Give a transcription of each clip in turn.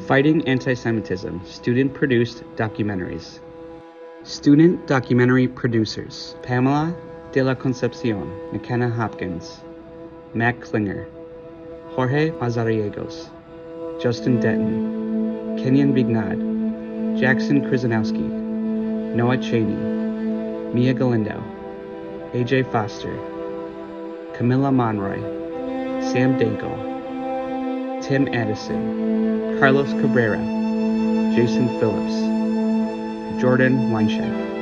Fighting Antisemitism, Student-Produced Documentaries. Student documentary producers: Pamela de la Concepcion, McKenna Hopkins, Matt Klinger, Jorge Mazariegos, Justin Denton, Kenyon Vignad, Jackson Krzyzanowski, Noah Cheney, Mia Galindo, AJ Foster, Camilla Monroy, Sam Dankel, Tim Addison, Carlos Cabrera, Jason Phillips, Jordan Weinschenk.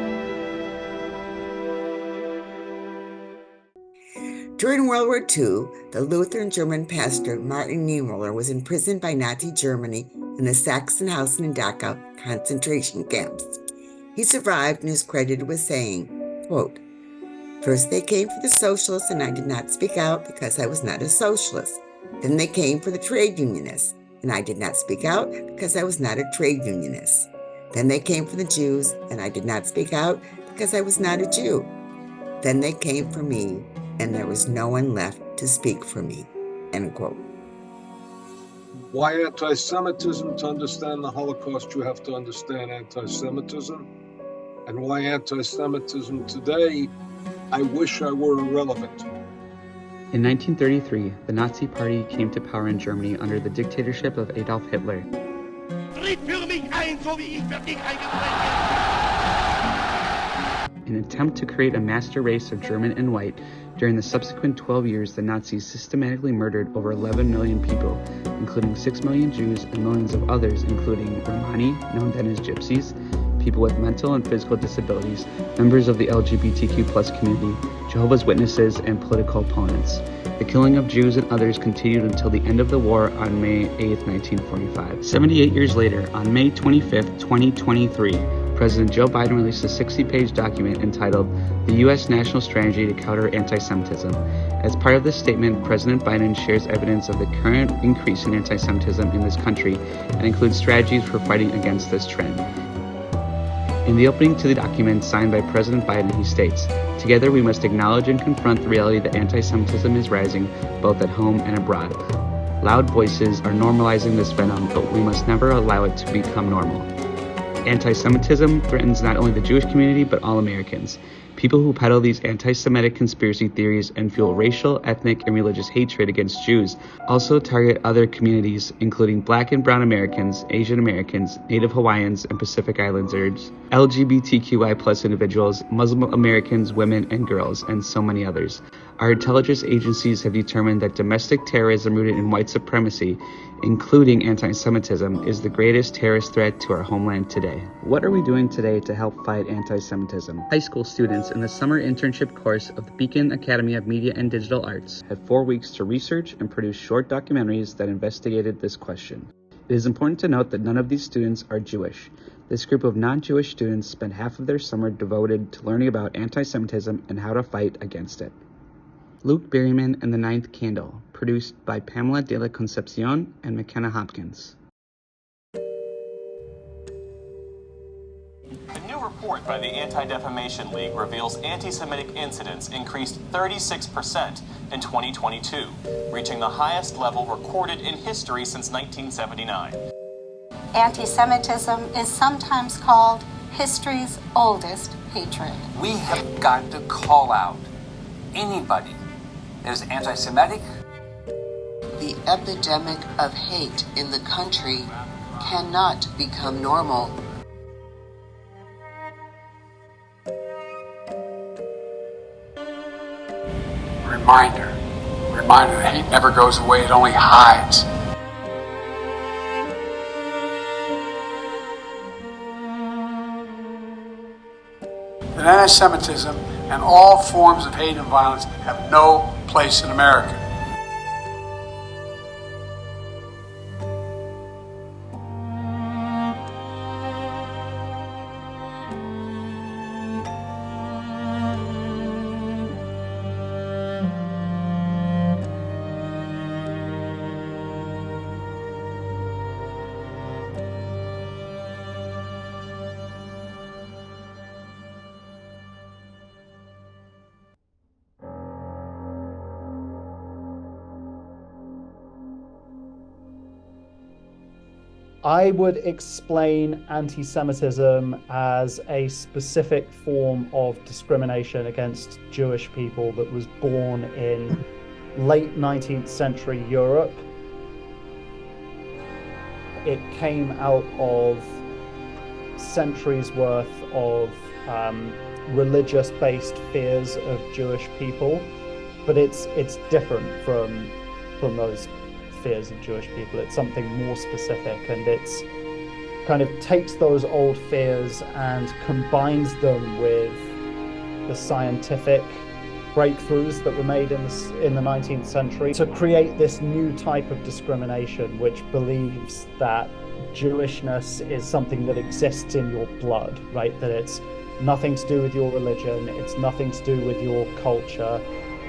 During World War II, the Lutheran German pastor Martin Niemöller was imprisoned by Nazi Germany in the Sachsenhausen and Dachau concentration camps. He survived and is credited with saying, quote, "First they came for the socialists and I did not speak out because I was not a socialist. Then they came for the trade unionists and I did not speak out because I was not a trade unionist. Then they came for the Jews and I did not speak out because I was not a Jew. Then they came for me and there was no one left to speak for me," end quote. Why anti-Semitism? To understand the Holocaust, you have to understand anti-Semitism. And why anti-Semitism today? I wish I were irrelevant. In 1933, the Nazi Party came to power in Germany under the dictatorship of Adolf Hitler. In an attempt to create a master race of German and white, during the subsequent 12 years, the Nazis systematically murdered over 11 million people, including 6 million Jews and millions of others, including Romani, known then as Gypsies, people with mental and physical disabilities, members of the LGBTQ+ community, Jehovah's Witnesses, and political opponents. The killing of Jews and others continued until the end of the war on May 8, 1945. 78 years later, on May 25, 2023, President Joe Biden released a 60-page document entitled The U.S. National Strategy to Counter Antisemitism. As part of this statement, President Biden shares evidence of the current increase in antisemitism in this country and includes strategies for fighting against this trend. In the opening to the document signed by President Biden, he states, "Together we must acknowledge and confront the reality that antisemitism is rising, both at home and abroad. Loud voices are normalizing this venom, but we must never allow it to become normal. Anti-Semitism threatens not only the Jewish community, but all Americans. People who peddle these anti-Semitic conspiracy theories and fuel racial, ethnic, and religious hatred against Jews also target other communities, including Black and Brown Americans, Asian Americans, Native Hawaiians, and Pacific Islanders, LGBTQI+ individuals, Muslim Americans, women, and girls, and so many others. Our intelligence agencies have determined that domestic terrorism rooted in white supremacy, including anti-Semitism, is the greatest terrorist threat to our homeland today." What are we doing today to help fight anti-Semitism? High school students in the summer internship course of the Beacon Academy of Media and Digital Arts had 4 weeks to research and produce short documentaries that investigated this question. It is important to note that none of these students are Jewish. This group of non-Jewish students spent half of their summer devoted to learning about anti-Semitism and how to fight against it. Luke Berryman and the Ninth Candle, produced by Pamela de la Concepcion and McKenna Hopkins. A new report by the Anti-Defamation League reveals anti-Semitic incidents increased 36% in 2022, reaching the highest level recorded in history since 1979. Anti-Semitism is sometimes called history's oldest hatred. We have got to call out anybody that is anti-Semitic. The epidemic of hate in the country cannot become normal. Reminder that hate never goes away, it only hides. That anti-Semitism and all forms of hate and violence have no place in America. I would explain anti-Semitism as a specific form of discrimination against Jewish people that was born in late 19th century Europe. It came out of centuries worth of religious-based fears of Jewish people, but it's different from those fears of Jewish people. It's something more specific, and it's kind of takes those old fears and combines them with the scientific breakthroughs that were made in the 19th century to create this new type of discrimination, which believes that Jewishness is something that exists in your blood, right? That it's nothing to do with your religion, it's nothing to do with your culture,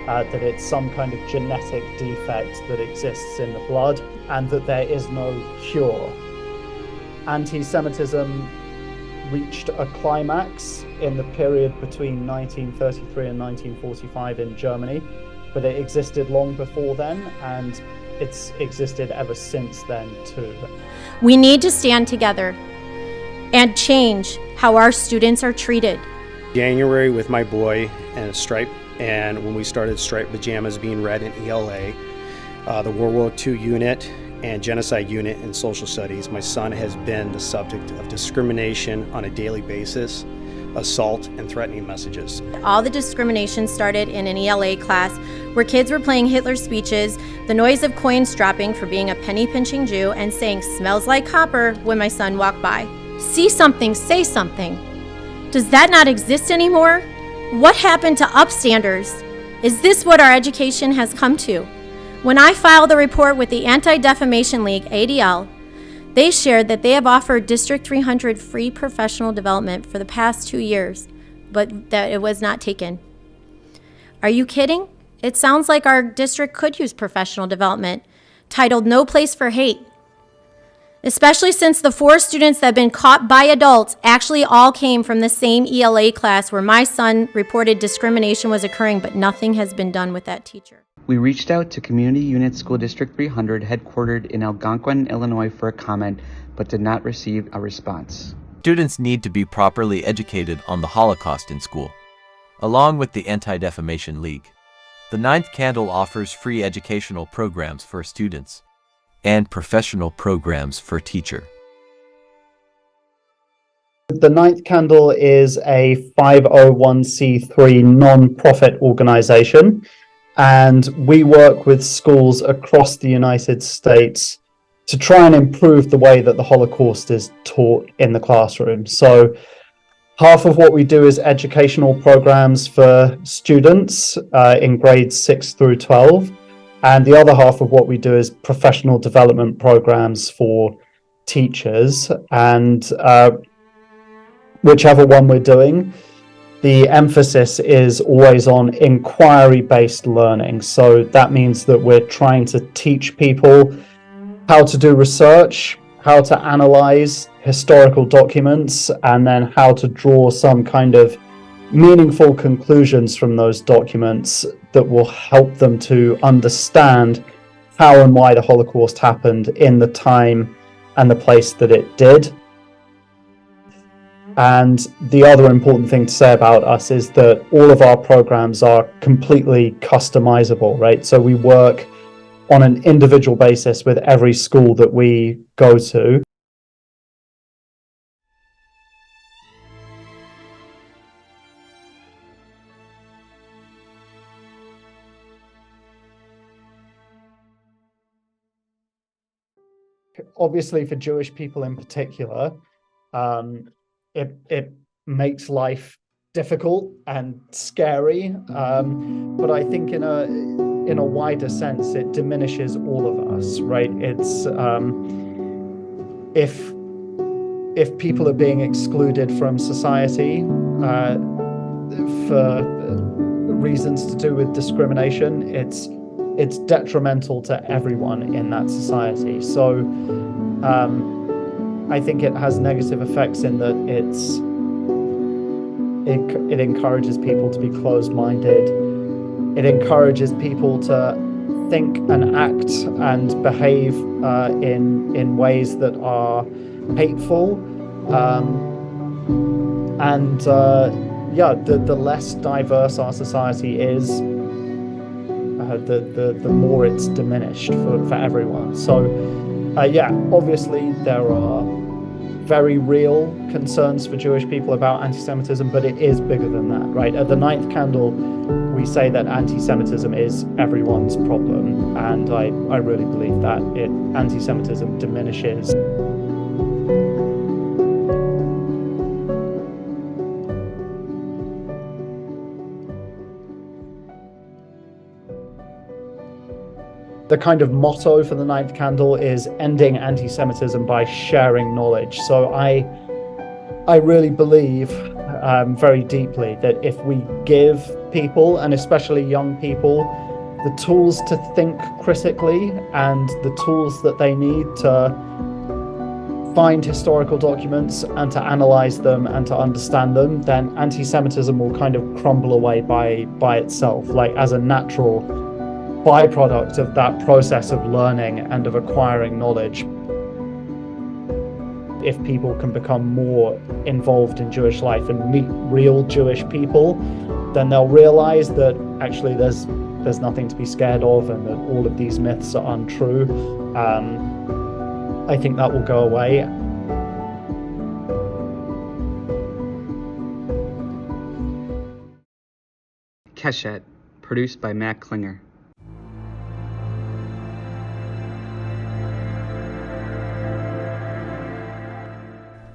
that it's some kind of genetic defect that exists in the blood, and that there is no cure. Anti-Semitism reached a climax in the period between 1933 and 1945 in Germany, but it existed long before then, and it's existed ever since then too. We need to stand together and change how our students are treated. January with my boy and a stripe, and when we started striped pajamas being read in ELA, the World War II unit and genocide unit in social studies, my son has been the subject of discrimination on a daily basis, assault and threatening messages. All the discrimination started in an ELA class where kids were playing Hitler speeches, the noise of coins dropping for being a penny-pinching Jew, and saying "smells like copper" when my son walked by. See something, say something. Does that not exist anymore? What happened to upstanders? Is this what our education has come to? When I filed the report with the Anti-Defamation League, ADL, they shared that they have offered District 300 free professional development for the past 2 years, but that it was not taken. Are you kidding? It sounds like our district could use professional development, titled "No Place for Hate." Especially since the 4 students that have been caught by adults actually all came from the same ELA class where my son reported discrimination was occurring, but nothing has been done with that teacher. We reached out to Community Unit School District 300, headquartered in Algonquin, Illinois, for a comment, but did not receive a response. Students need to be properly educated on the Holocaust in school, along with the Anti-Defamation League. The Ninth Candle offers free educational programs for students and professional programs for teacher. The Ninth Candle is a 501c3 non-profit organization, and we work with schools across the United States to try and improve the way that the Holocaust is taught in the classroom. So half of what we do is educational programs for students in grades 6 through 12. And the other half of what we do is professional development programs for teachers. And whichever one we're doing, the emphasis is always on inquiry-based learning. So that means that we're trying to teach people how to do research, how to analyze historical documents, and then how to draw some kind of meaningful conclusions from those documents that will help them to understand how and why the Holocaust happened in the time and the place that it did. And the other important thing to say about us is that all of our programs are completely customizable, right? So we work on an individual basis with every school that we go to. Obviously, for Jewish people in particular, it makes life difficult and scary, but I think in a wider sense, it diminishes all of us, right? It's if people are being excluded from society for reasons to do with discrimination, it's detrimental to everyone in that society. So I think it has negative effects in that it encourages people to be closed-minded. It encourages people to think and act and behave in ways that are hateful, the less diverse our society is, the more it's diminished for everyone. So obviously there are very real concerns for Jewish people about anti-Semitism, but it is bigger than that, right? At the ninth candle, we say that anti-Semitism is everyone's problem, and I really believe that anti-Semitism diminishes. The kind of motto for the ninth candle is ending anti-Semitism by sharing knowledge. So I really believe very deeply that if we give people, and especially young people, the tools to think critically and the tools that they need to find historical documents and to analyze them and to understand them, then anti-Semitism will kind of crumble away by itself, like as a natural byproduct of that process of learning and of acquiring knowledge. If people can become more involved in Jewish life and meet real Jewish people, then they'll realize that actually there's nothing to be scared of and that all of these myths are untrue. I think that will go away. Keshet, produced by Matt Klinger.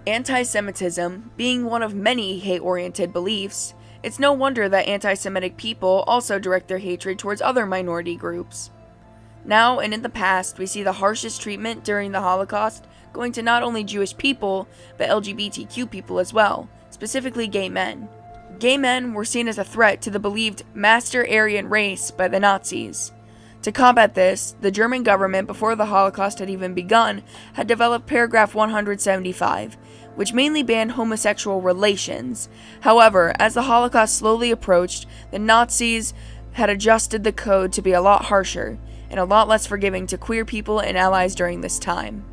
Anti-Semitism being one of many hate-oriented beliefs, it's no wonder that anti-Semitic people also direct their hatred towards other minority groups. Now and in the past, we see the harshest treatment during the Holocaust going to not only Jewish people, but LGBTQ people as well, specifically gay men. Gay men were seen as a threat to the believed Master Aryan race by the Nazis. To combat this, the German government, before the Holocaust had even begun, had developed paragraph 175, which mainly banned homosexual relations. However, as the Holocaust slowly approached, the Nazis had adjusted the code to be a lot harsher and a lot less forgiving to queer people and allies during this time.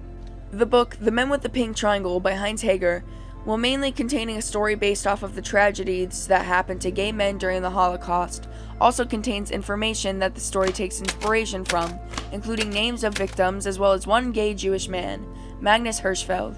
The book, The Men with the Pink Triangle by Heinz Hager, while mainly containing a story based off of the tragedies that happened to gay men during the Holocaust, also contains information that the story takes inspiration from, including names of victims as well as one gay Jewish man, Magnus Hirschfeld.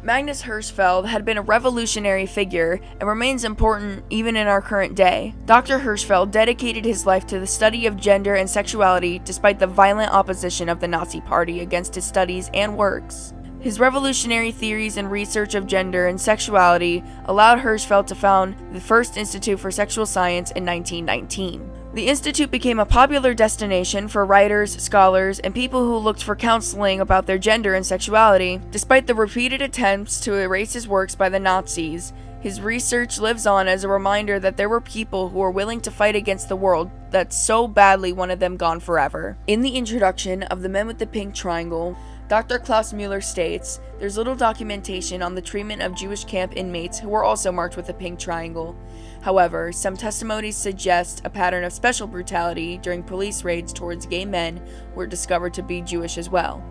Magnus Hirschfeld had been a revolutionary figure and remains important even in our current day. Dr. Hirschfeld dedicated his life to the study of gender and sexuality despite the violent opposition of the Nazi Party against his studies and works. His revolutionary theories and research of gender and sexuality allowed Hirschfeld to found the first Institute for Sexual Science in 1919. The institute became a popular destination for writers, scholars, and people who looked for counseling about their gender and sexuality. Despite the repeated attempts to erase his works by the Nazis, his research lives on as a reminder that there were people who were willing to fight against the world that so badly wanted them gone forever. In the introduction of The Men with the Pink Triangle, Dr. Klaus Müller states, "There's little documentation on the treatment of Jewish camp inmates who were also marked with a pink triangle. However, some testimonies suggest a pattern of special brutality during police raids towards gay men were discovered to be Jewish as well."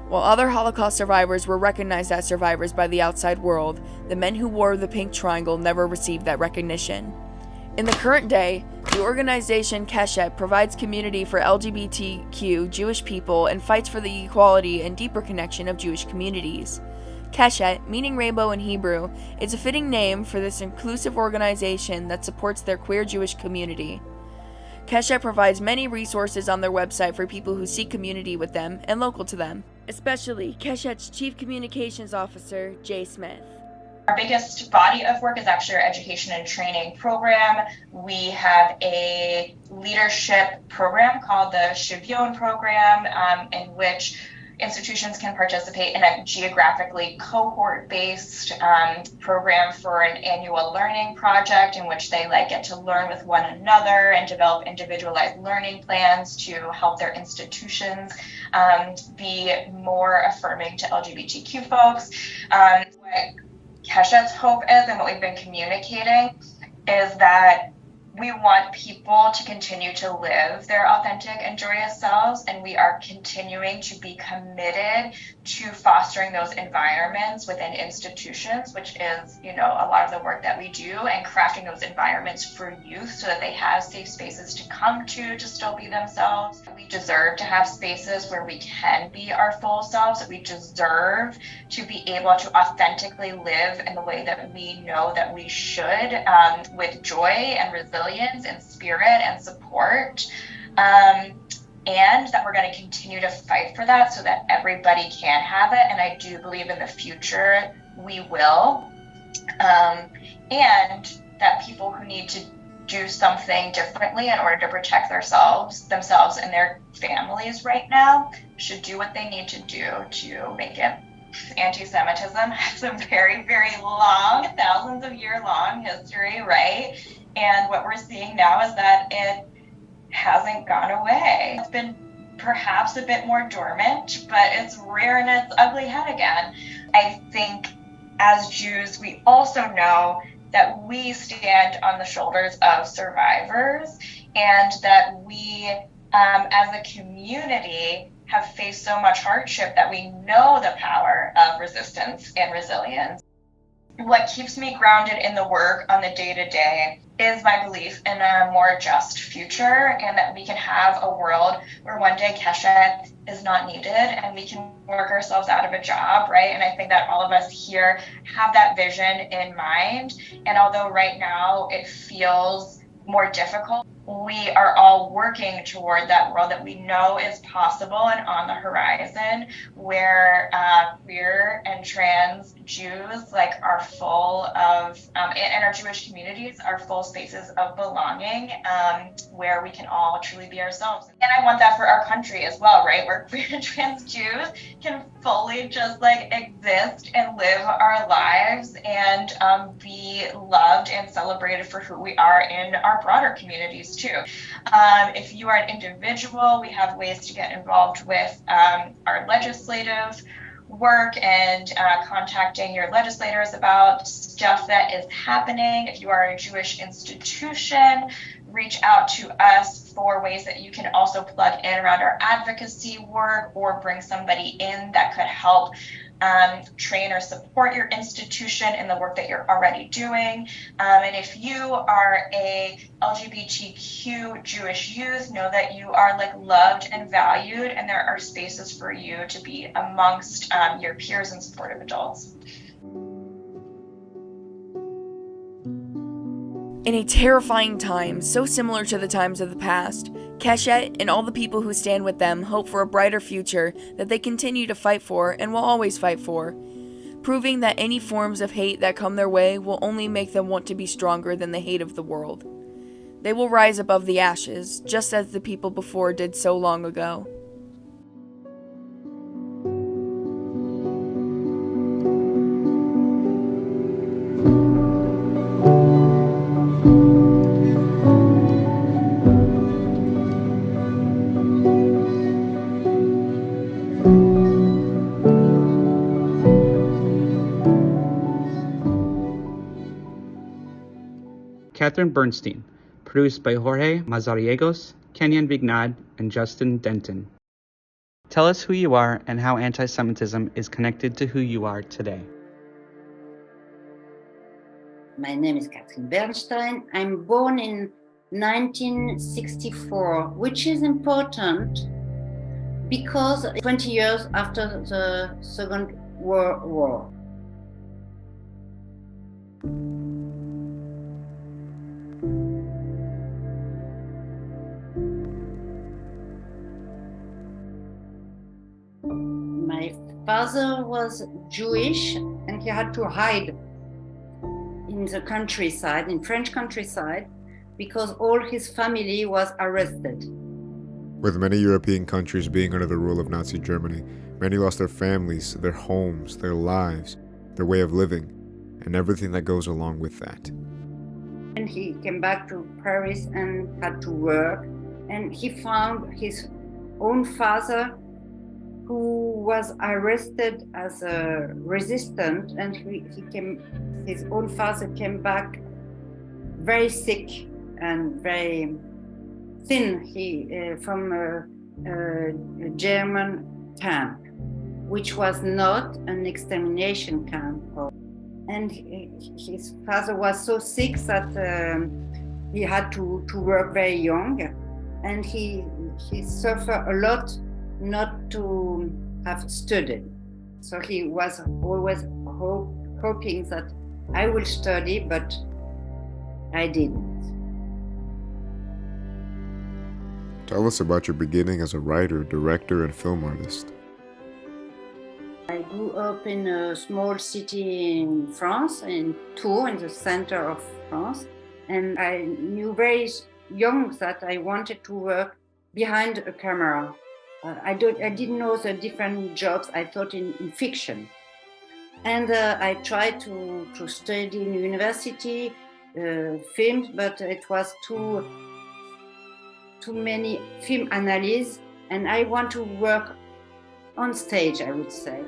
While other Holocaust survivors were recognized as survivors by the outside world, the men who wore the pink triangle never received that recognition. In the current day, the organization Keshet provides community for LGBTQ Jewish people and fights for the equality and deeper connection of Jewish communities. Keshet, meaning rainbow in Hebrew, is a fitting name for this inclusive organization that supports their queer Jewish community. Keshet provides many resources on their website for people who seek community with them and local to them, especially Keshet's Chief Communications Officer, Jay Smith. Our biggest body of work is actually our education and training program. We have a leadership program called the Shivyon program, in which institutions can participate in a geographically cohort-based program for an annual learning project in which they get to learn with one another and develop individualized learning plans to help their institutions be more affirming to LGBTQ folks. What Keshet's hope is, and what we've been communicating, is that We want people to continue to live their authentic and joyous selves, and we are continuing to be committed to fostering those environments within institutions, which is, a lot of the work that we do, and crafting those environments for youth so that they have safe spaces to come to still be themselves. We deserve to have spaces where we can be our full selves, that we deserve to be able to authentically live in the way that we know that we should, with joy and resilience and spirit and support, and that we're going to continue to fight for that so that everybody can have it. And I do believe in the future we will, and that people who need to do something differently in order to protect themselves and their families right now should do what they need to do to make it. Anti-Semitism has a very, very long, thousands of year long history, right? And what we're seeing now is that it hasn't gone away. It's been perhaps a bit more dormant, but it's rearing its ugly head again. I think as Jews, we also know that we stand on the shoulders of survivors, and that we, as a community, have faced so much hardship that we know the power of resistance and resilience. What keeps me grounded in the work on the day-to-day is my belief in a more just future, and that we can have a world where one day Keshet is not needed and we can work ourselves out of a job, right? And I think that all of us here have that vision in mind. And although right now it feels more difficult, we are all working toward that world that we know is possible and on the horizon, where queer and trans Jews are full of, and our Jewish communities are full spaces of belonging, where we can all truly be ourselves. And I want that for our country as well, right? Where queer and trans Jews can fully just exist and live our lives and be loved and celebrated for who we are in our broader communities too. If you are an individual, we have ways to get involved with our legislative work and contacting your legislators about stuff that is happening. If you are a Jewish institution, reach out to us for ways that you can also plug in around our advocacy work, or bring somebody in that could help train or support your institution in the work that you're already doing. And if you are a LGBTQ Jewish youth, know that you are loved and valued, and there are spaces for you to be amongst your peers and supportive adults. In a terrifying time, so similar to the times of the past, Keshet and all the people who stand with them hope for a brighter future that they continue to fight for and will always fight for, proving that any forms of hate that come their way will only make them want to be stronger than the hate of the world. They will rise above the ashes, just as the people before did so long ago. Catherine Bernstein, produced by Jorge Mazariegos, Kenyon Vignad, and Justin Denton. Tell us who you are and how anti-Semitism is connected to who you are today. My name is Catherine Bernstein. I'm born in 1964, which is important because 20 years after the Second World War. My father was Jewish and he had to hide in the countryside, in French countryside, because all his family was arrested. With many European countries being under the rule of Nazi Germany, many lost their families, their homes, their lives, their way of living, and everything that goes along with that. And he came back to Paris and had to work, and he found his own father who was arrested as a resistant, and his own father came back very sick and very thin. He from a German camp, which was not an extermination camp. And his father was so sick that he had to work very young, and he suffered a lot not to have studied. So he was always hoping that I will study, but I didn't. Tell us about your beginning as a writer, director, and film artist. I grew up in a small city in France, in Tours, in the center of France. And I knew very young that I wanted to work behind a camera. I didn't know the different jobs. I thought in fiction. And I tried to study in university films, but it was too many film analysis, and I want to work on stage, I would say.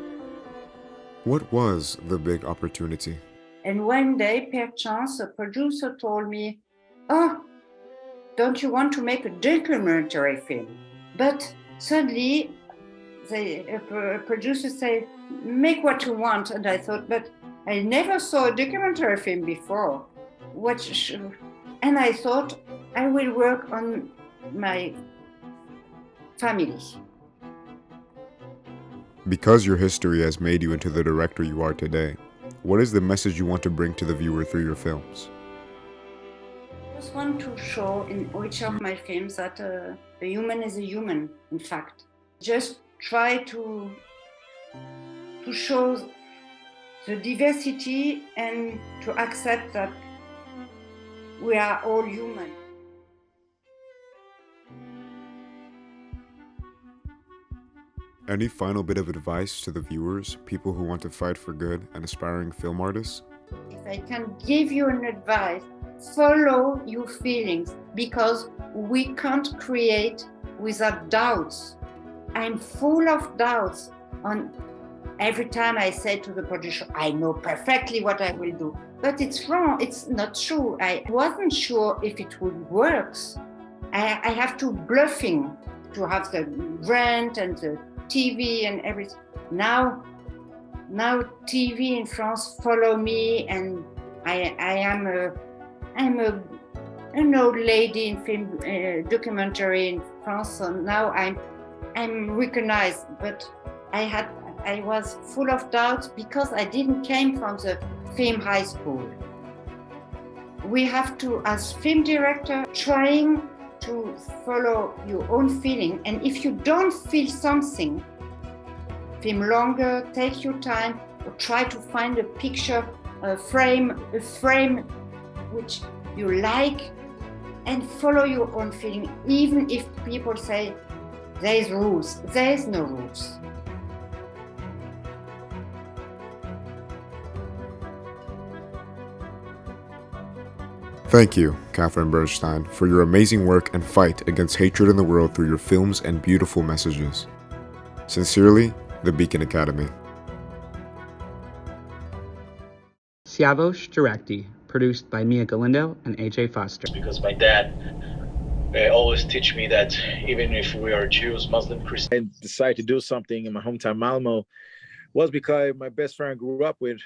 What was the big opportunity? And one day, perchance, a producer told me, "Oh, don't you want to make a documentary film?" But suddenly, a producer said, "Make what you want." And I thought, but I never saw a documentary film before. And I thought, I will work on my family. Because your history has made you into the director you are today, what is the message you want to bring to the viewer through your films? I just want to show in each of my films that a human is a human, in fact. Just try to show the diversity and to accept that we are all human. Any final bit of advice to the viewers, people who want to fight for good and aspiring film artists? If I can give you an advice, follow your feelings, because we can't create without doubts. I'm full of doubts on every time I say to the producer, I know perfectly what I will do, but it's wrong, it's not true. I wasn't sure if it would work. I have to bluffing to have the rent and the TV and everything. Now TV in France follow me, and I'm an old lady in film documentary in France. So now I'm recognized, but I was full of doubts because I didn't came from the film high school. We have to, as film director, trying to follow your own feeling, and if you don't feel something, film longer, take your time, or try to find a picture, a frame which you like, and follow your own feeling, even if people say there is rules. There is no rules. Thank you, Catherine Bernstein, for your amazing work and fight against hatred in the world through your films and beautiful messages. Sincerely, the Beacon Academy. Siavosh Directi, produced by Mia Galindo and AJ Foster. Because my dad always teach me that even if we are Jews, Muslim, Christian, I decided to do something in my hometown Malmo was because my best friend I grew up with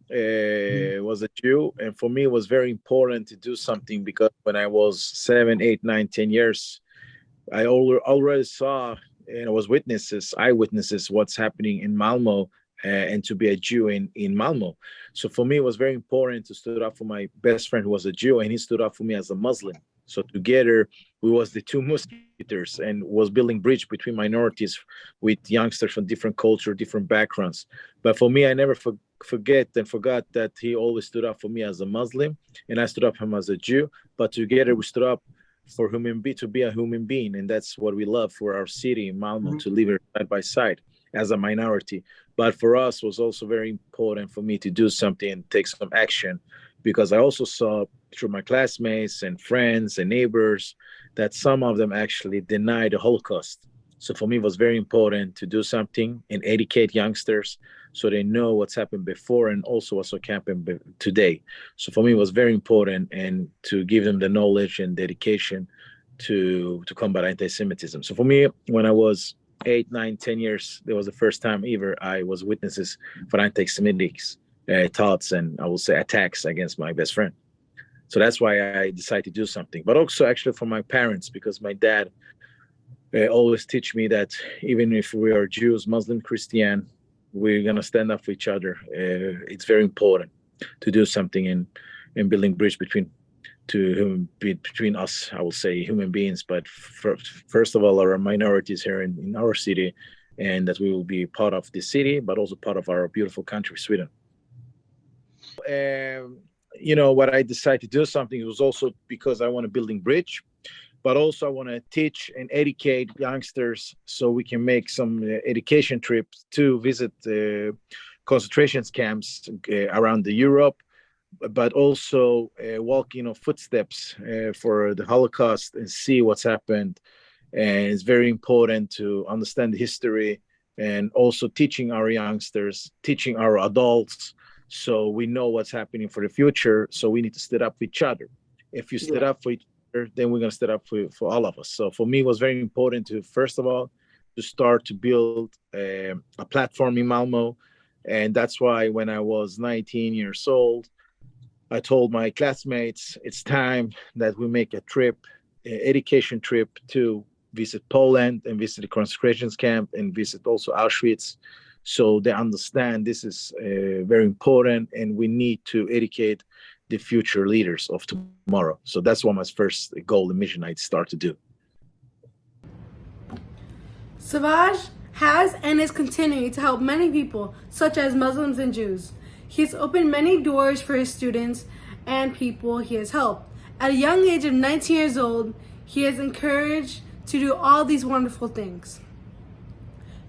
was a Jew, and for me it was very important to do something because when I was 7, 8, 9, 10 years, I already saw and I was eyewitnesses what's happening in Malmo, and to be a Jew in Malmo. So for me it was very important to stand up for my best friend who was a Jew, and he stood up for me as a Muslim. So together we was the two musketeers and was building bridge between minorities with youngsters from different culture, different backgrounds. But for me, I never forgot that he always stood up for me as a Muslim, and I stood up for him as a Jew. But together we stood up for to be a human being, and that's what we love for our city in Malmo, to live side by side as a minority. But for us, it was also very important for me to do something and take some action, because I also saw through my classmates and friends and neighbors that some of them actually denied the Holocaust. So for me, it was very important to do something and educate youngsters so they know what's happened before and also what's happening today. So for me, it was very important and to give them the knowledge and dedication to combat anti-Semitism. So for me, when I was 8, 9, 10 years, that was the first time ever I was witnesses for anti-Semitic thoughts and I will say attacks against my best friend. So that's why I decided to do something. But also actually for my parents, because my dad always teach me that even if we are Jews, Muslim, Christian, we're gonna stand up for each other. It's very important to do something in building bridge between us. I will say human beings, but first of all, our minorities here in our city, and that we will be part of this city, but also part of our beautiful country, Sweden. What I decided to do something was also because I want to building bridge, but also I want to teach and educate youngsters so we can make some education trips to visit concentration camps around Europe, but also walk footsteps for the Holocaust and see what's happened. And it's very important to understand the history and also teaching our youngsters, teaching our adults, so we know what's happening for the future. So we need to stand up for each other. If you stood up for each other, then we're going to stand up for all of us. So for me, it was very important to, first of all, to start to build a platform in Malmo. And that's why when I was 19 years old, I told my classmates, it's time that we make a trip, an education trip to visit Poland and visit the concentration camp and visit also Auschwitz. So they understand this is very important and we need to educate the future leaders of tomorrow. So that's what my first goal and mission I start to do. Savage has and is continuing to help many people, such as Muslims and Jews. He has opened many doors for his students and people he has helped. At a young age of 19 years old, he is encouraged to do all these wonderful things.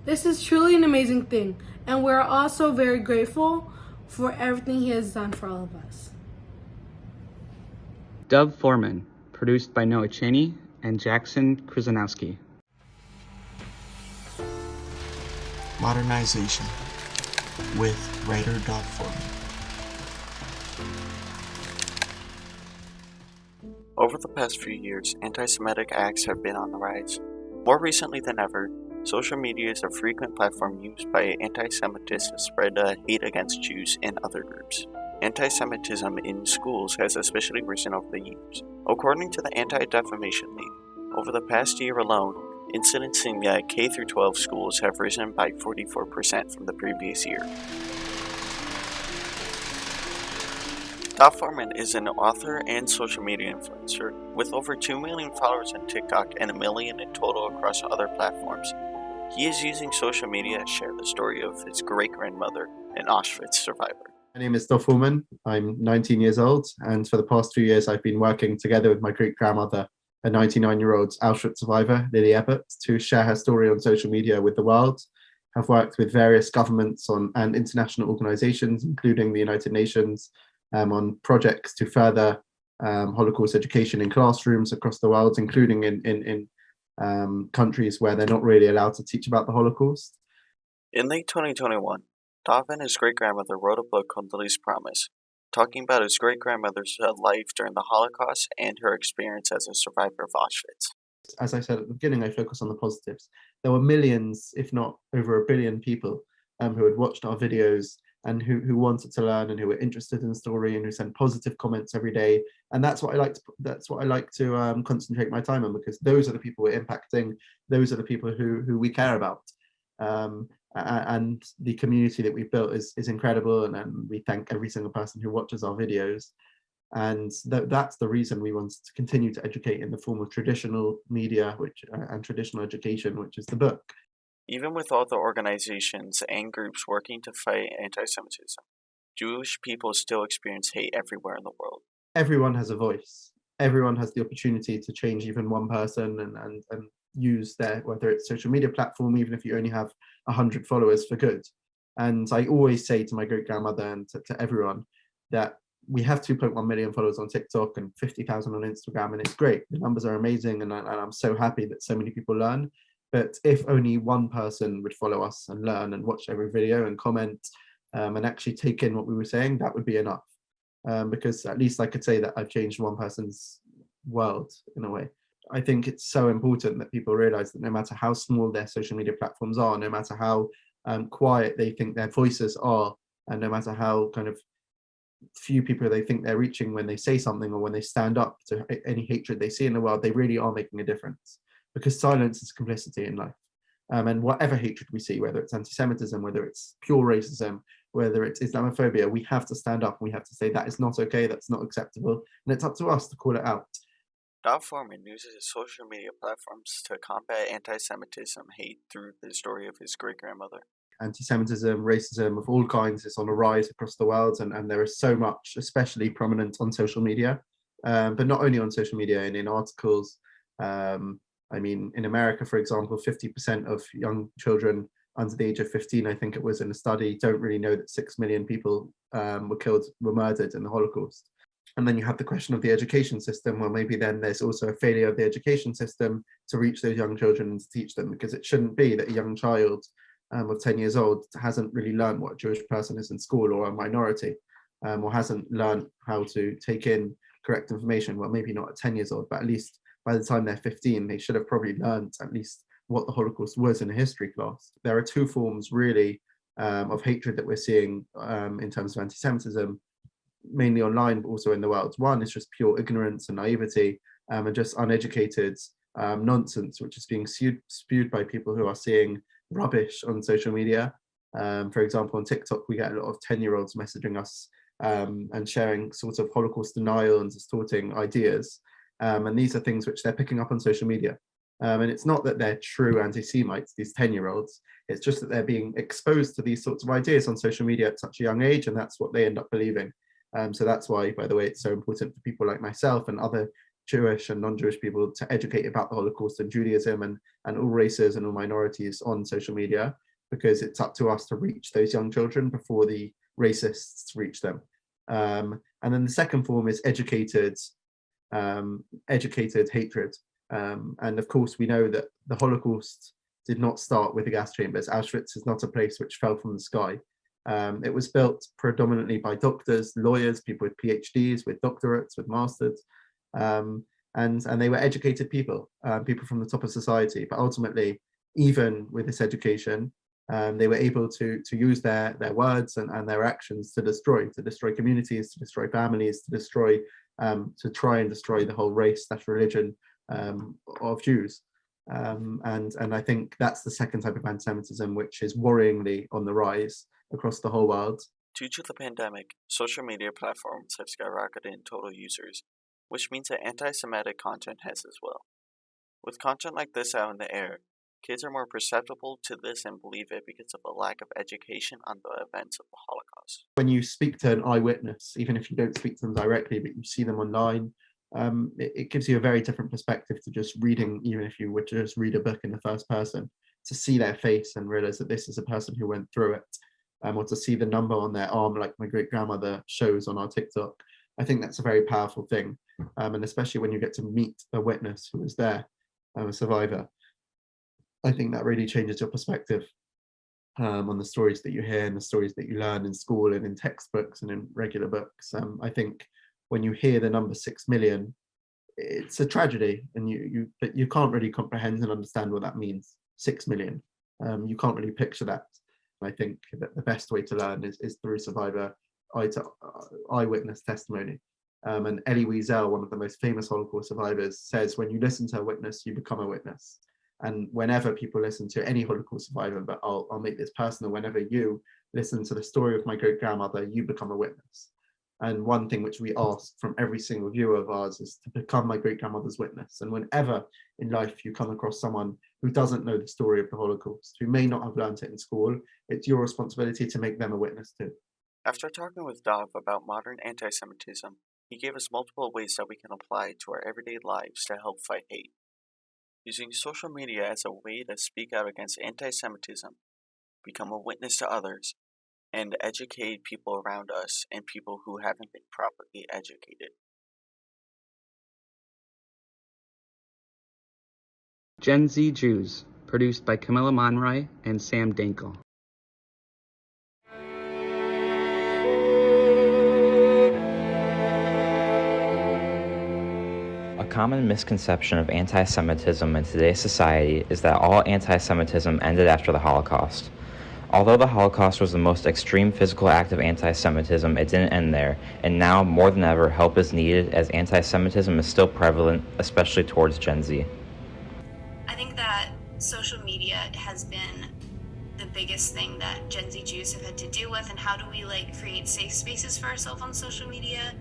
This is truly an amazing thing, and we're also very grateful for everything he has done for all of us. Dove Foreman, produced by Noah Cheney and Jackson Krzyzanowski. Modernization with writer Dove Foreman. Over the past few years, anti-Semitic acts have been on the rise. More recently than ever, social media is a frequent platform used by anti-Semitists to spread hate against Jews and other groups. Anti-Semitism in schools has especially risen over the years. According to the Anti-Defamation League, over the past year alone, incidents in K-12 schools have risen by 44% from the previous year. Dove Foreman is an author and social media influencer with over 2 million followers on TikTok and 1 million in total across other platforms. He is using social media to share the story of his great-grandmother, an Auschwitz survivor. My name is Dove Foreman. I'm 19 years old, and for the past 2 years I've been working together with my great-grandmother, a 99-year-old Auschwitz survivor, Lily Ebert, to share her story on social media with the world. I've worked with various governments and international organizations, including the United Nations, on projects to further Holocaust education in classrooms across the world, including in countries where they're not really allowed to teach about the Holocaust. In late 2021, Dove and his great-grandmother wrote a book called Lily's Promise, talking about his great-grandmother's life during the Holocaust and her experience as a survivor of Auschwitz. As I said at the beginning, I focus on the positives. There were millions, if not over 1 billion people who had watched our videos and who wanted to learn and who were interested in the story and who sent positive comments every day. And that's what I like to concentrate my time on, because those are the people we're impacting. Those are the people who we care about. And the community that we've built is incredible. And we thank every single person who watches our videos. And that's the reason we want to continue to educate in the form of traditional media and traditional education, which is the book. Even with all the organizations and groups working to fight anti-Semitism, Jewish people still experience hate everywhere in the world. Everyone has a voice. Everyone has the opportunity to change even one person and use their, whether it's social media platform, even if you only have 100 followers, for good. And I always say to my great-grandmother and to everyone that we have 2.1 million followers on TikTok and 50,000 on Instagram, and it's great. The numbers are amazing, and I'm so happy that so many people learn. But if only one person would follow us and learn and watch every video and comment and actually take in what we were saying, that would be enough. Because at least I could say that I've changed one person's world in a way. I think it's so important that people realize that no matter how small their social media platforms are, no matter how quiet they think their voices are, and no matter how kind of few people they think they're reaching when they say something or when they stand up to any hatred they see in the world, they really are making a difference, because silence is complicity in life. And whatever hatred we see, whether it's anti-Semitism, whether it's pure racism, whether it's Islamophobia, we have to stand up and we have to say that is not okay, that's not acceptable, and it's up to us to call it out. Dov Foreman uses his social media platforms to combat anti-Semitism hate through the story of his great-grandmother. Anti-Semitism, racism of all kinds is on a rise across the world, and there is so much, especially prominent on social media, but not only on social media and in articles. I mean, in America, for example, 50% of young children under the age of 15, I think it was in a study, don't really know that 6 million people were murdered in the Holocaust. And then you have the question of the education system. Well, maybe then there's also a failure of the education system to reach those young children and to teach them, because it shouldn't be that a young child of 10 years old hasn't really learned what a Jewish person is in school, or a minority, or hasn't learned how to take in correct information. Well, maybe not at 10 years old, but at least by the time they're 15, they should have probably learned at least what the Holocaust was in a history class. There are two forms really of hatred that we're seeing in terms of anti-Semitism, mainly online, but also in the world. One is just pure ignorance and naivety and just uneducated nonsense, which is being spewed by people who are seeing rubbish on social media. For example, on TikTok, we get a lot of 10-year-olds messaging us and sharing sort of Holocaust denial and distorting ideas. And these are things which they're picking up on social media. And it's not that they're true anti-Semites, these 10-year-olds. It's just that they're being exposed to these sorts of ideas on social media at such a young age, and that's what they end up believing. So that's why, by the way, it's so important for people like myself and other Jewish and non-Jewish people to educate about the Holocaust and Judaism and all races and all minorities on social media, because it's up to us to reach those young children before the racists reach them. And then the second form is educated hatred. And of course, we know that the Holocaust did not start with the gas chambers. Auschwitz is not a place which fell from the sky. It was built predominantly by doctors, lawyers, people with PhDs, with doctorates, with masters, and they were educated people, people from the top of society. But ultimately, even with this education, they were able to use their words and their actions to destroy communities, to destroy families, to try and destroy the whole race/religion of Jews. And I think that's the second type of anti-Semitism, which is worryingly on the rise across the whole world. Due to the pandemic, social media platforms have skyrocketed in total users, which means that anti-Semitic content has as well. With content like this out in the air, kids are more perceptible to this and believe it because of a lack of education on the events of the Holocaust. When you speak to an eyewitness, even if you don't speak to them directly, but you see them online, it gives you a very different perspective to just reading, even if you were to just read a book in the first person, to see their face and realize that this is a person who went through it, or to see the number on their arm like my great-grandmother shows on our TikTok. I think that's a very powerful thing, and especially when you get to meet a witness who was there, a survivor. I think that really changes your perspective on the stories that you hear and the stories that you learn in school and in textbooks and in regular books. I think when you hear the number 6 million, it's a tragedy, and but you can't really comprehend and understand what that means. 6 million. You can't really picture that. I think that the best way to learn is through survivor eyewitness testimony. And Elie Wiesel, one of the most famous Holocaust survivors, says, when you listen to a witness, you become a witness. And whenever people listen to any Holocaust survivor, but I'll make this personal, whenever you listen to the story of my great-grandmother, you become a witness. And one thing which we ask from every single viewer of ours is to become my great-grandmother's witness. And whenever in life you come across someone who doesn't know the story of the Holocaust, who may not have learned it in school, it's your responsibility to make them a witness too. After talking with Dov about modern anti-Semitism, he gave us multiple ways that we can apply to our everyday lives to help fight hate. Using social media as a way to speak out against anti-Semitism, become a witness to others, and educate people around us and people who haven't been properly educated. Gen Z Jews. produced by Camilla Monroy and Sam Dankel. A common misconception of anti-Semitism in today's society is that all anti-Semitism ended after the Holocaust. Although the Holocaust was the most extreme physical act of anti-Semitism, it didn't end there, and now, more than ever, help is needed as anti-Semitism is still prevalent, especially towards Gen Z. I think that social media has been the biggest thing that Gen Z Jews have had to deal with, and how do we create safe spaces for ourselves on social media?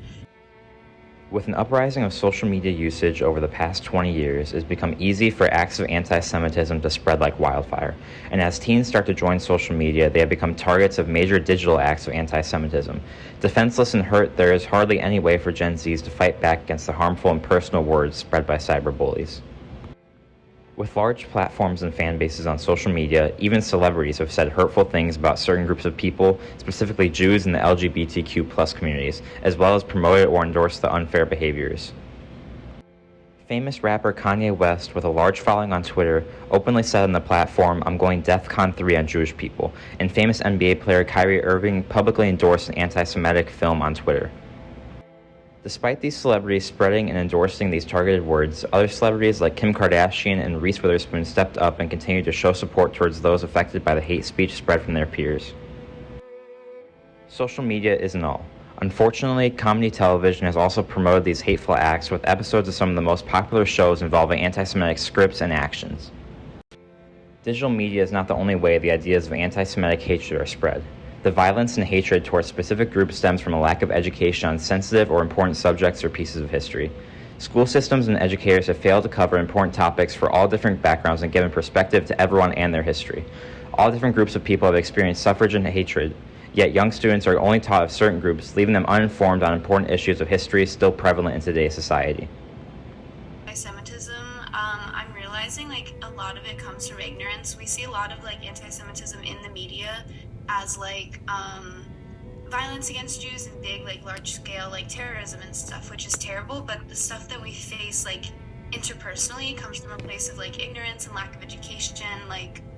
With an uprising of social media usage over the past 20 years, it's become easy for acts of anti-Semitism to spread like wildfire. And as teens start to join social media, they have become targets of major digital acts of anti-Semitism. Defenseless and hurt, there is hardly any way for Gen Zs to fight back against the harmful and personal words spread by cyberbullies. With large platforms and fan bases on social media, even celebrities have said hurtful things about certain groups of people, specifically Jews and the LGBTQ+ communities, as well as promoted or endorsed the unfair behaviors. Famous rapper Kanye West, with a large following on Twitter, openly said on the platform, "I'm going DEFCON 3 on Jewish people," and famous NBA player Kyrie Irving publicly endorsed an anti-Semitic film on Twitter. Despite these celebrities spreading and endorsing these targeted words, other celebrities like Kim Kardashian and Reese Witherspoon stepped up and continued to show support towards those affected by the hate speech spread from their peers. Social media isn't all. Unfortunately, comedy television has also promoted these hateful acts with episodes of some of the most popular shows involving anti-Semitic scripts and actions. Digital media is not the only way the ideas of anti-Semitic hatred are spread. The violence and hatred towards specific groups stems from a lack of education on sensitive or important subjects or pieces of history. School systems and educators have failed to cover important topics for all different backgrounds and given perspective to everyone and their history. All different groups of people have experienced suffrage and hatred, yet young students are only taught of certain groups, leaving them uninformed on important issues of history still prevalent in today's society. Anti-Semitism, I'm realizing a lot of it comes from ignorance. We see a lot of anti-Semitism in the media as violence against Jews and big large scale terrorism and stuff, which is terrible, but the stuff that we face interpersonally comes from a place of ignorance and lack of education.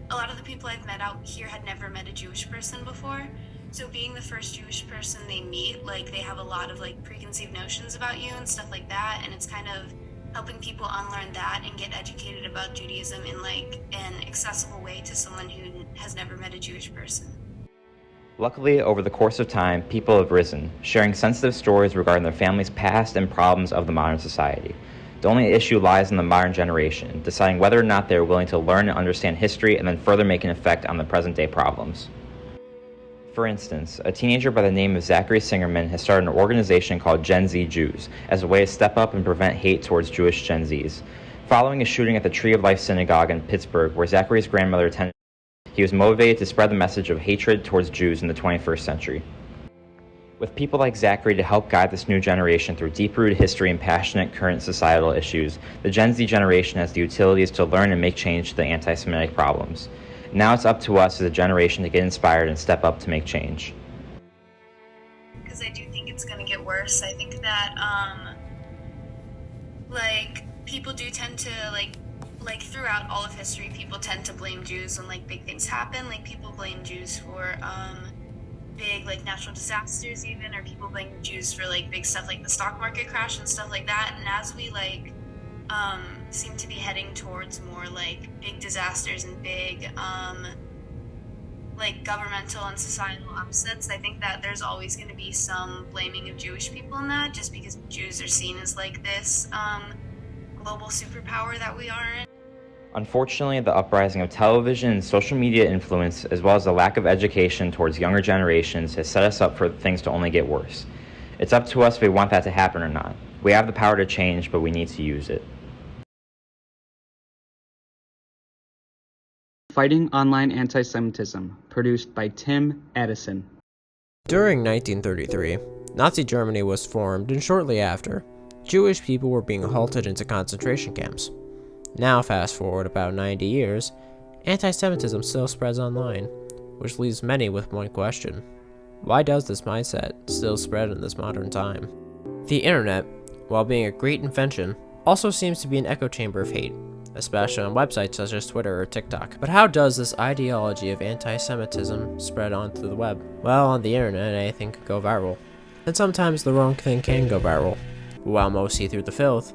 A lot of the people I've met out here had never met a Jewish person before, so being the first Jewish person they meet, they have a lot of preconceived notions about you and stuff like that, and it's kind of helping people unlearn that and get educated about Judaism in an accessible way to someone who has never met a Jewish person. Luckily, over the course of time, people have risen, sharing sensitive stories regarding their family's past and problems of the modern society. The only issue lies in the modern generation, deciding whether or not they are willing to learn and understand history and then further make an effect on the present-day problems. For instance, a teenager by the name of Zachary Singerman has started an organization called Gen Z Jews as a way to step up and prevent hate towards Jewish Gen Zs. Following a shooting at the Tree of Life Synagogue in Pittsburgh, where Zachary's grandmother attended, he was motivated to spread the message of hatred towards Jews in the 21st century. With people like Zachary to help guide this new generation through deep-rooted history and passionate current societal issues, the Gen Z generation has the utilities to learn and make change to the anti-Semitic problems. Now it's up to us as a generation to get inspired and step up to make change. Because I do think it's going to get worse. I think that, people do tend to, throughout all of history, people tend to blame Jews when, big things happen. People blame Jews for, big, natural disasters even, or people blame Jews for, big stuff like the stock market crash and stuff like that. And as we, seem to be heading towards more, big disasters and big, governmental and societal upsets, I think that there's always going to be some blaming of Jewish people in that, just because Jews are seen as, this, global superpower that we are in. Unfortunately, the uprising of television and social media influence, as well as the lack of education towards younger generations, has set us up for things to only get worse. It's up to us if we want that to happen or not. We have the power to change, but we need to use it. Fighting Online Anti-Semitism, produced by Tim Addison. During 1933, Nazi Germany was formed, and shortly after, Jewish people were being halted into concentration camps. Now, fast forward about 90 years, anti-Semitism still spreads online, which leaves many with one question. Why does this mindset still spread in this modern time? The internet, while being a great invention, also seems to be an echo chamber of hate. especially on websites such as Twitter or TikTok. But how does this ideology of anti-Semitism spread onto the web? Well, on the internet, anything could go viral. And sometimes the wrong thing can go viral. But while most see through the filth,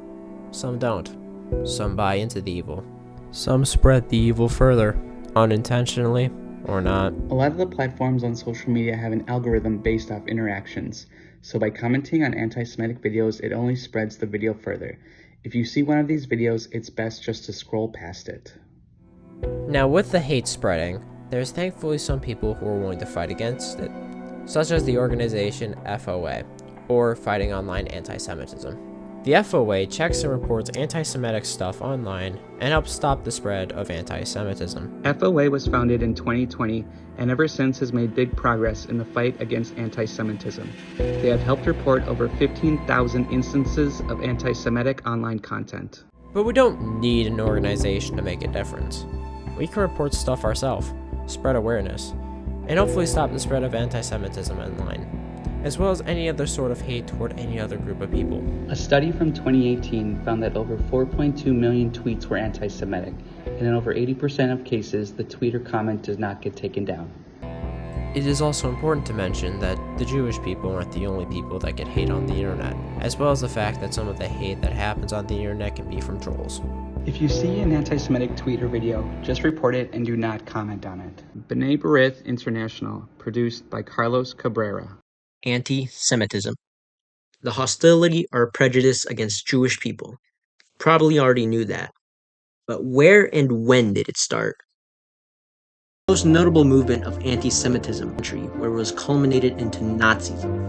some don't. Some buy into the evil. Some spread the evil further, unintentionally or not. A lot of the platforms on social media have an algorithm based off interactions, so by commenting on anti-Semitic videos, it only spreads the video further. If you see one of these videos, it's best just to scroll past it. Now, with the hate spreading, there's thankfully some people who are willing to fight against it, such as the organization FOA, or Fighting Online Anti-Semitism. The FOA checks and reports anti-Semitic stuff online and helps stop the spread of anti-Semitism. FOA was founded in 2020 and ever since has made big progress in the fight against anti-Semitism. They have helped report over 15,000 instances of anti-Semitic online content. But we don't need an organization to make a difference. We can report stuff ourselves, spread awareness, and hopefully stop the spread of anti-Semitism online, as well as any other sort of hate toward any other group of people. A study from 2018 found that over 4.2 million tweets were anti-Semitic, and in over 80% of cases, the tweet or comment does not get taken down. It is also important to mention that the Jewish people aren't the only people that get hate on the internet, as well as the fact that some of the hate that happens on the internet can be from trolls. If you see an anti-Semitic tweet or video, just report it and do not comment on it. B'nai B'rith International, produced by Carlos Cabrera. Anti-Semitism. The hostility or prejudice against Jewish people. Probably already knew that. But where and when did it start? The most notable movement of anti-Semitism where it was culminated into Nazism.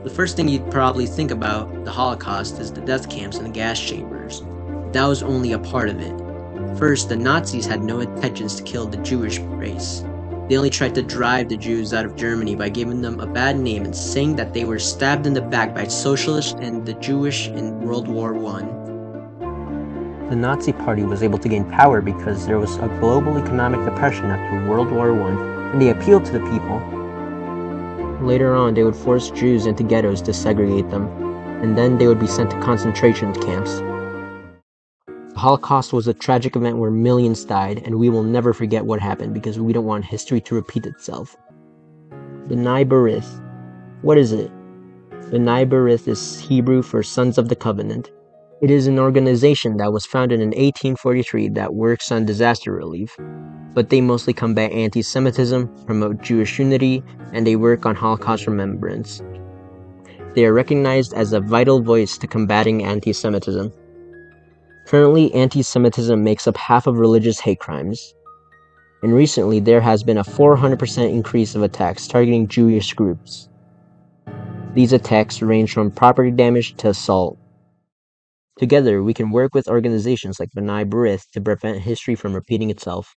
The first thing you'd probably think about the Holocaust is the death camps and the gas chambers. That was only a part of it. First, the Nazis had no intentions to kill the Jewish race. They only tried to drive the Jews out of Germany by giving them a bad name and saying that they were stabbed in the back by socialists and the Jewish in World War I. The Nazi Party was able to gain power because there was a global economic depression after World War I, and they appealed to the people. Later on, they would force Jews into ghettos to segregate them, and then they would be sent to concentration camps. The Holocaust was a tragic event where millions died, and we will never forget what happened because we don't want history to repeat itself. B'nai B'rith. What is it? B'nai B'rith is Hebrew for Sons of the Covenant. It is an organization that was founded in 1843 that works on disaster relief, but they mostly combat anti-Semitism, promote Jewish unity, and they work on Holocaust remembrance. They are recognized as a vital voice to combating anti-Semitism. Currently, anti-Semitism makes up half of religious hate crimes, and recently there has been a 400% increase of attacks targeting Jewish groups. These attacks range from property damage to assault. Together, we can work with organizations like B'nai B'rith to prevent history from repeating itself.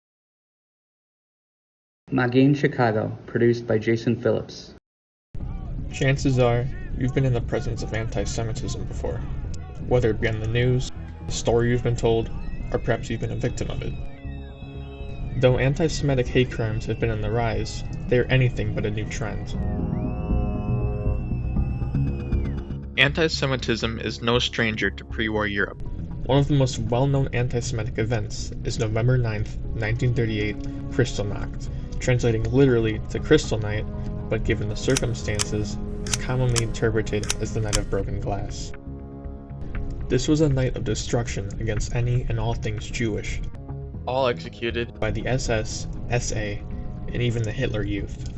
Magen Chicago, produced by Jason Phillips. Chances are, you've been in the presence of anti-Semitism before, whether it be on the news, a story you've been told, or perhaps you've been a victim of it. Though anti-Semitic hate crimes have been on the rise, they are anything but a new trend. Anti-Semitism is no stranger to pre-war Europe. One of the most well-known anti-Semitic events is November 9th, 1938, Kristallnacht, translating literally to Crystal Night, but given the circumstances, is commonly interpreted as the Night of Broken Glass. This was a night of destruction against any and all things Jewish, all executed by the SS, SA, and even the Hitler Youth.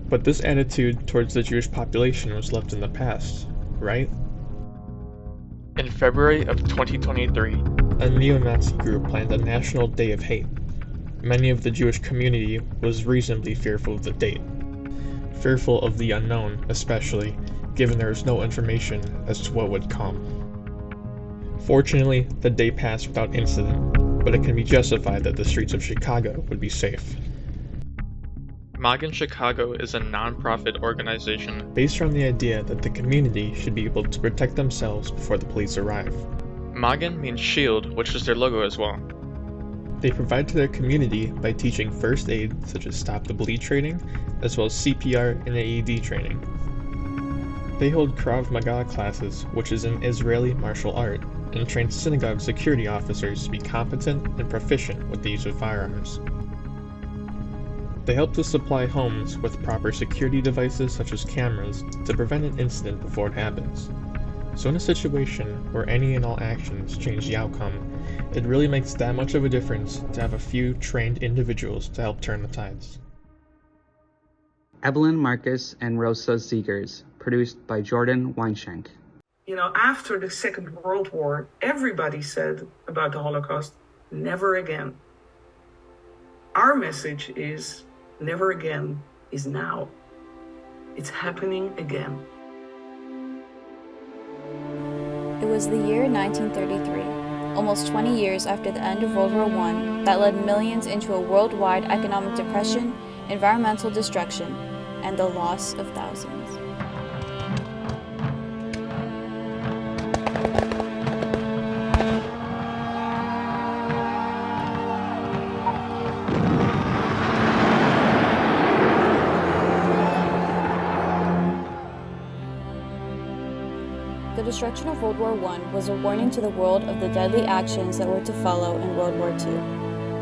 But this attitude towards the Jewish population was left in the past, right? In February of 2023, a neo-Nazi group planned a National Day of Hate. Many of the Jewish community was reasonably fearful of the date. Fearful of the unknown, especially, given there was no information as to what would come. Fortunately, the day passed without incident, but it can be justified that the streets of Chicago would be safe. Magen Chicago is a non-profit organization based around the idea that the community should be able to protect themselves before the police arrive. Magen means shield, which is their logo as well. They provide to their community by teaching first aid such as stop the bleed training, as well as CPR and AED training. They hold Krav Maga classes, which is an Israeli martial art, and trained synagogue security officers to be competent and proficient with the use of firearms. They helped to supply homes with proper security devices such as cameras to prevent an incident before it happens. So in a situation where any and all actions change the outcome, it really makes that much of a difference to have a few trained individuals to help turn the tides. Evelyn Marcus and Rosa Zegers, produced by Jordan Weinshank. You know, after the Second World War, everybody said about the Holocaust, never again. Our message is, never again is now. It's happening again. It was the year 1933, almost 20 years after the end of World War I, that led millions into a worldwide economic depression, environmental destruction, and the loss of thousands. The destruction of World War I was a warning to the world of the deadly actions that were to follow in World War II.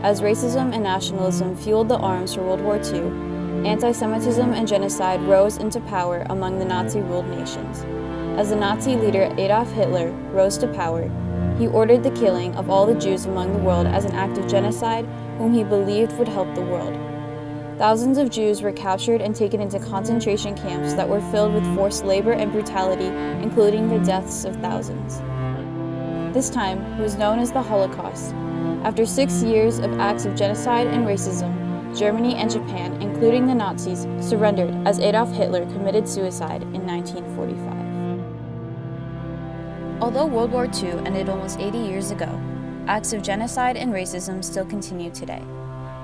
As racism and nationalism fueled the arms for World War II, anti-Semitism and genocide rose into power among the Nazi-ruled nations. As the Nazi leader Adolf Hitler rose to power, he ordered the killing of all the Jews among the world as an act of genocide whom he believed would help the world. Thousands of Jews were captured and taken into concentration camps that were filled with forced labor and brutality, including the deaths of thousands. This time was known as the Holocaust. After 6 years of acts of genocide and racism, Germany and Japan, including the Nazis, surrendered as Adolf Hitler committed suicide in 1945. Although World War II ended almost 80 years ago, acts of genocide and racism still continue today,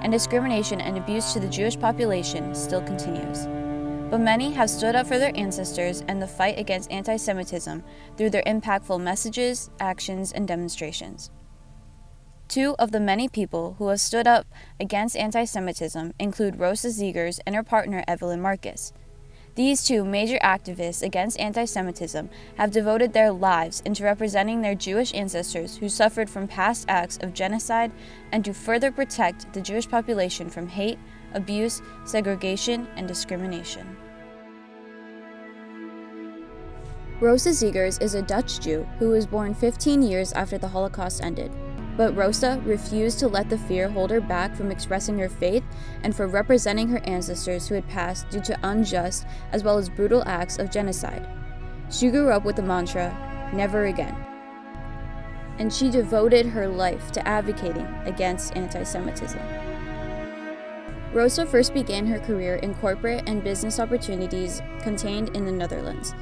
and discrimination and abuse to the Jewish population still continues. But many have stood up for their ancestors and the fight against anti-Semitism through their impactful messages, actions, and demonstrations. Two of the many people who have stood up against anti-Semitism include Rosa Zegers and her partner Evelyn Marcus. These two major activists against anti-Semitism have devoted their lives into representing their Jewish ancestors who suffered from past acts of genocide and to further protect the Jewish population from hate, abuse, segregation, and discrimination. Rosa Zegers is a Dutch Jew who was born 15 years after the Holocaust ended. But Rosa refused to let the fear hold her back from expressing her faith and for representing her ancestors who had passed due to unjust as well as brutal acts of genocide. She grew up with the mantra, never again. And she devoted her life to advocating against anti-Semitism. Rosa first began her career in corporate and business opportunities contained in the Netherlands.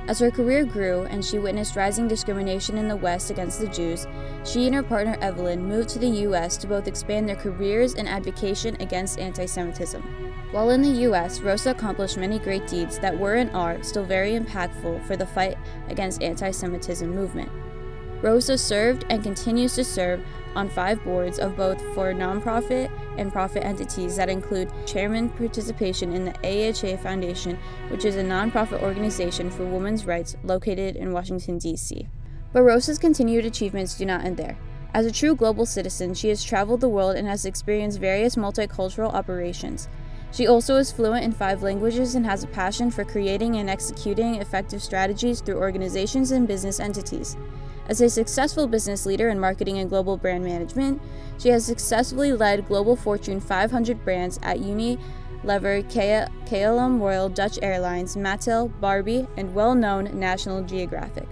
As her career grew and she witnessed rising discrimination in the West against the Jews, she and her partner Evelyn moved to the U.S. to both expand their careers and advocacy against anti-Semitism. While in the U.S., Rosa accomplished many great deeds that were and are still very impactful for the fight against anti-Semitism movement. Rosa served and continues to serve on 5 boards of both for nonprofit and profit entities that include chairman participation in the AHA Foundation, which is a nonprofit organization for women's rights located in Washington, D.C. But Rosa's continued achievements do not end there. As a true global citizen, she has traveled the world and has experienced various multicultural operations. She also is fluent in 5 languages and has a passion for creating and executing effective strategies through organizations and business entities. As a successful business leader in marketing and global brand management, she has successfully led global Fortune 500 brands at Unilever, KLM Royal Dutch Airlines, Mattel, Barbie, and well-known National Geographic.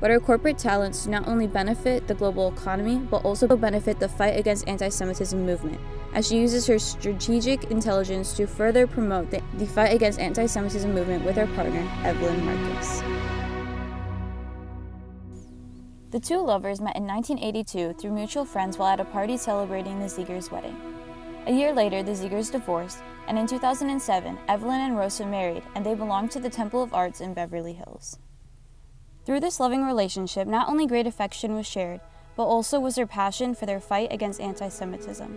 But her corporate talents do not only benefit the global economy, but also benefit the fight against anti-Semitism movement, as she uses her strategic intelligence to further promote the fight against anti-Semitism movement with her partner, Evelyn Marcus. The two lovers met in 1982 through mutual friends while at a party celebrating the Zegers' wedding. A year later, the Zegers divorced, and in 2007, Evelyn and Rosa married, and they belonged to the Temple of Arts in Beverly Hills. Through this loving relationship, not only great affection was shared, but also was their passion for their fight against anti-Semitism.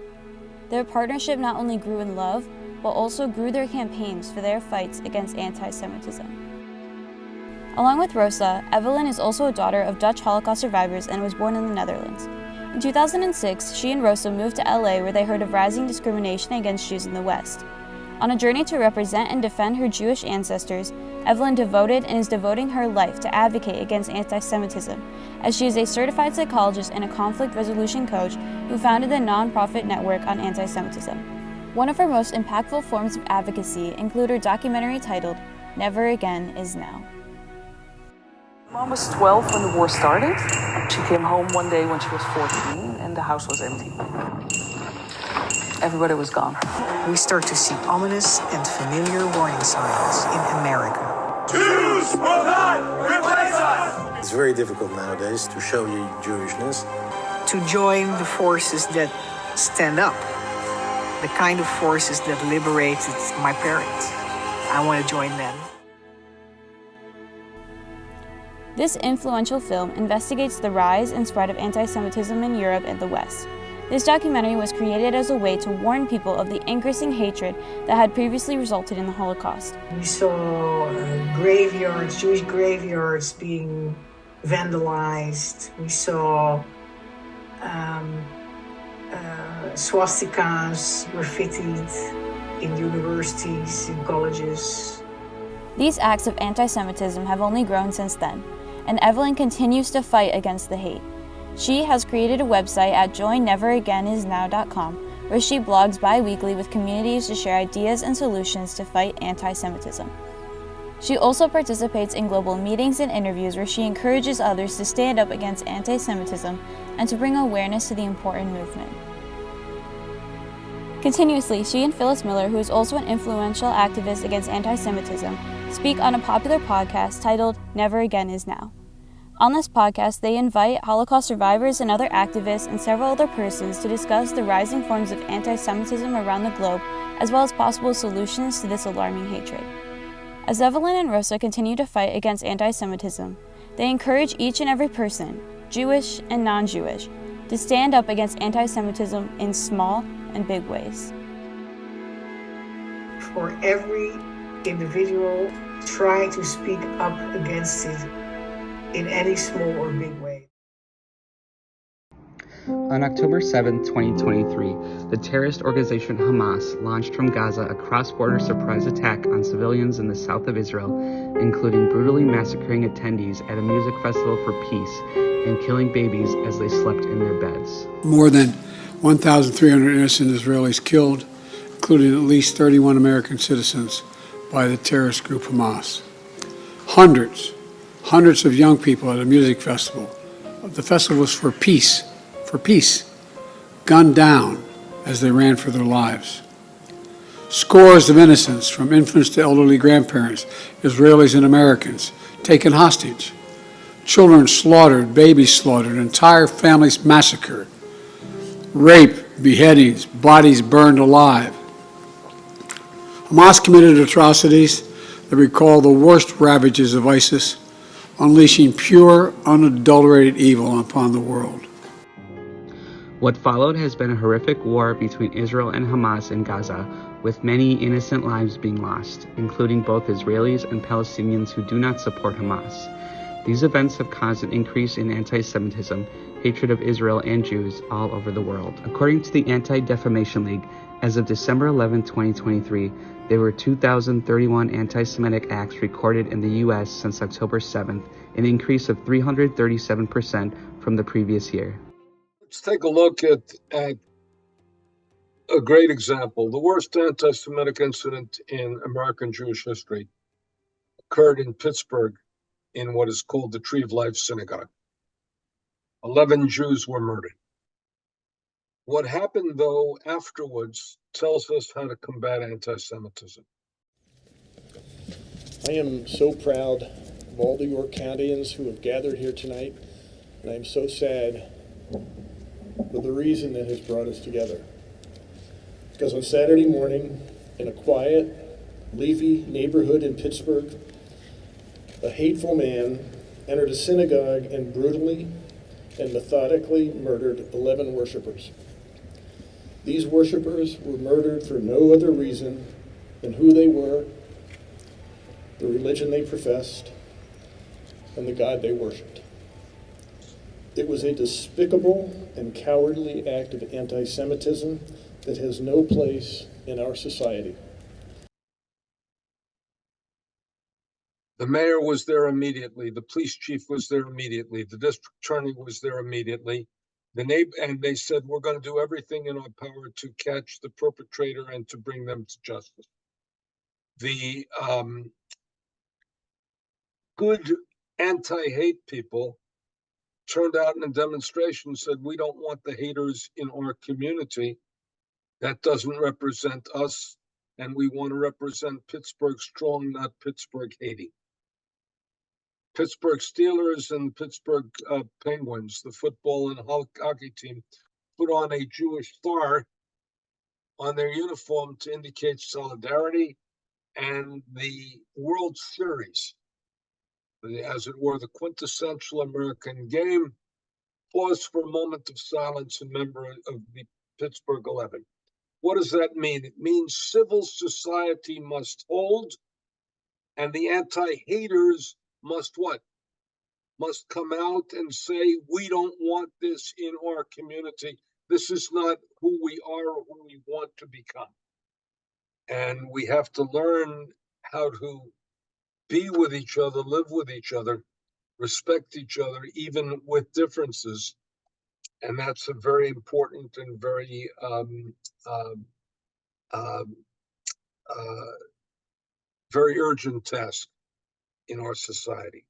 Their partnership not only grew in love, but also grew their campaigns for their fights against anti-Semitism. Along with Rosa, Evelyn is also a daughter of Dutch Holocaust survivors and was born in the Netherlands. In 2006, she and Rosa moved to LA where they heard of rising discrimination against Jews in the West. On a journey to represent and defend her Jewish ancestors, Evelyn devoted and is devoting her life to advocate against anti-Semitism, as she is a certified psychologist and a conflict resolution coach who founded the nonprofit network on anti-Semitism. One of her most impactful forms of advocacy include her documentary titled Never Again Is Now. Mom was 12 when the war started. She came home one day when she was 14 and the house was empty. Everybody was gone. We start to see ominous and familiar warning signs in America. Jews will not replace us! It's very difficult nowadays to show your Jewishness. To join the forces that stand up, the kind of forces that liberated my parents. I want to join them. This influential film investigates the rise and spread of anti-Semitism in Europe and the West. This documentary was created as a way to warn people of the increasing hatred that had previously resulted in the Holocaust. We saw graveyards, Jewish graveyards being vandalized. We saw swastikas graffitied in universities, in colleges. These acts of anti-Semitism have only grown since then, and Evelyn continues to fight against the hate. She has created a website at joinneveragainisnow.com where she blogs bi-weekly with communities to share ideas and solutions to fight anti-Semitism. She also participates in global meetings and interviews where she encourages others to stand up against anti-Semitism and to bring awareness to the important movement. Continuously, she and Phyllis Miller, who is also an influential activist against anti-Semitism, speak on a popular podcast titled Never Again Is Now. On this podcast, they invite Holocaust survivors and other activists and several other persons to discuss the rising forms of anti-Semitism around the globe, as well as possible solutions to this alarming hatred. As Evelyn and Rosa continue to fight against anti-Semitism, they encourage each and every person, Jewish and non-Jewish, to stand up against anti-Semitism in small and big ways. For every individual, try to speak up against it in any small or big way. On October 7, 2023, the terrorist organization Hamas launched from Gaza a cross-border surprise attack on civilians in the south of Israel, including brutally massacring attendees at a music festival for peace and killing babies as they slept in their beds. More than 1,300 innocent Israelis killed, including at least 31 American citizens, by the terrorist group Hamas. Hundreds of young people at a music festival. The festival was for peace, gunned down as they ran for their lives. Scores of innocents, from infants to elderly grandparents, Israelis and Americans, taken hostage. Children slaughtered, babies slaughtered, entire families massacred. Rape, beheadings, bodies burned alive. Hamas committed atrocities that recall the worst ravages of ISIS, unleashing pure, unadulterated evil upon the world. What followed has been a horrific war between Israel and Hamas in Gaza, with many innocent lives being lost, including both Israelis and Palestinians who do not support Hamas. These events have caused an increase in anti-Semitism, hatred of Israel and Jews all over the world. According to the Anti-Defamation League, as of December 11, 2023, there were 2,031 anti-Semitic acts recorded in the U.S. since October 7th, an increase of 337% from the previous year. Let's take a look at a great example. The worst anti-Semitic incident in American Jewish history occurred in Pittsburgh in what is called the Tree of Life Synagogue. 11 Jews were murdered. What happened, though, afterwards tells us how to combat anti-Semitism. I am so proud of all the York Countyans who have gathered here tonight, and I'm so sad for the reason that has brought us together. Because on Saturday morning, in a quiet, leafy neighborhood in Pittsburgh, a hateful man entered a synagogue and brutally and methodically murdered 11 worshipers. These worshipers were murdered for no other reason than who they were, the religion they professed, and the God they worshiped. It was a despicable and cowardly act of anti-Semitism that has no place in our society. The mayor was there immediately. The police chief was there immediately. The district attorney was there immediately. And they said, we're going to do everything in our power to catch the perpetrator and to bring them to justice. The good anti-hate people turned out in a demonstration and said, we don't want the haters in our community. That doesn't represent us. And we want to represent Pittsburgh strong, not Pittsburgh hating. Pittsburgh Steelers and Pittsburgh Penguins, the football and hockey team, put on a Jewish star on their uniform to indicate solidarity. And the World Series, as it were, the quintessential American game, paused for a moment of silence in memory of the Pittsburgh 11. What does that mean? It means civil society must hold, and the anti-haters must what? Must come out and say, we don't want this in our community. This is not who we are or who we want to become. And we have to learn how to be with each other, live with each other, respect each other, even with differences. And that's a very important and very very urgent task in our society.